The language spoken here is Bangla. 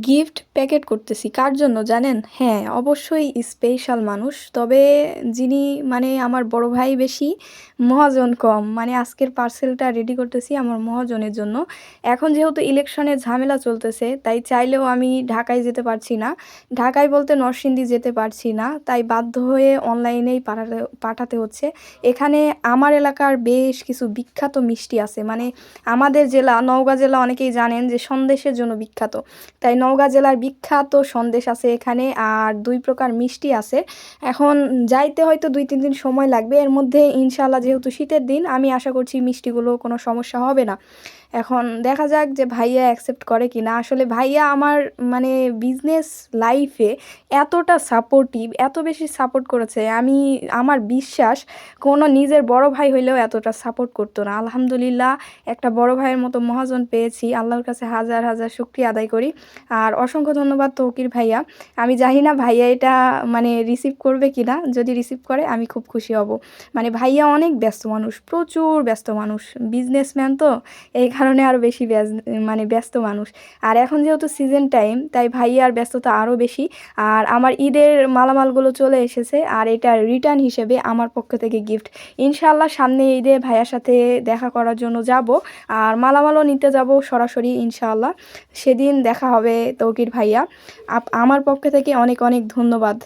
গিফট প্যাকেট করতেছি। কার জন্য জানেন? হ্যাঁ, অবশ্যই স্পেশাল মানুষ। তবে যিনি মানে আমার বড় ভাই বেশি, মহাজন কম। মানে আজকের পার্সেলটা রেডি করতেছি আমার মহাজনের জন্য। এখন যেহেতু ইলেকশনের ঝামেলা চলতেছে, তাই চাইলেও আমি ঢাকায় যেতে পারছি না। ঢাকায় বলতে নরসিংদী যেতে পারছি না। তাই বাধ্য হয়ে অনলাইনেই পাঠাতে হচ্ছে। এখানে আমার এলাকার বেশ কিছু বিখ্যাত মিষ্টি আছে। মানে আমাদের জেলা নওগাঁ জেলা অনেকেই জানেন যে সন্দেশের জন্য বিখ্যাত। তাই নওগাঁ জেলার বিখ্যাত সন্দেশ আছে এখানে, আর ২ প্রকার মিষ্টি আছে। এখন যাইতে হয়তো ২-৩ দিন সময় লাগবে। এর মধ্যে ইনশাআল্লাহ যেহেতু শীতের দিন, আমি আশা করছি মিষ্টিগুলো কোনো সমস্যা হবে না। এখন দেখা যাক যে ভাইয়া অ্যাকসেপ্ট করে কিনা। আসলে ভাইয়া আমার মানে বিজনেস লাইফে এতটা সাপোর্টিভ, এত বেশি সাপোর্ট করেছে, আমার বিশ্বাস কোনো নিজের বড় ভাই হইলেও এতটা সাপোর্ট করতো না। আলহামদুলিল্লাহ একটা বড় ভাইয়ের মতো মহাজন পেয়েছি। আল্লাহর কাছে হাজার হাজার শুকরিয়া আদায় করি। আর অসংখ্য ধন্যবাদ তৌকির ভাইয়া। আমি জানি না ভাইয়া এটা মানে রিসিভ করবে কিনা। যদি রিসিভ করে আমি খুব খুশি হব। মানে ভাইয়া অনেক ব্যস্ত মানুষ, প্রচুর ব্যস্ত মানুষ, বিজনেসম্যান তো, এই কারণে আরও বেশি মানে ব্যস্ত মানুষ। আর এখন যেহেতু সিজন টাইম, তাই ভাইয়ার ব্যস্ততা আরও বেশি। আর আমার ঈদের মালামালগুলো চলে এসেছে, আর এটা রিটার্ন হিসেবে আমার পক্ষ থেকে গিফট। ইনশাআল্লাহ সামনে ঈদে ভাইয়ার সাথে দেখা করার জন্য যাব, আর মালামালও নিতে যাব সরাসরি ইনশাআল্লাহ। সেদিন দেখা হবে তৌকির ভাইয়া। আমার পক্ষ থেকে অনেক অনেক ধন্যবাদ।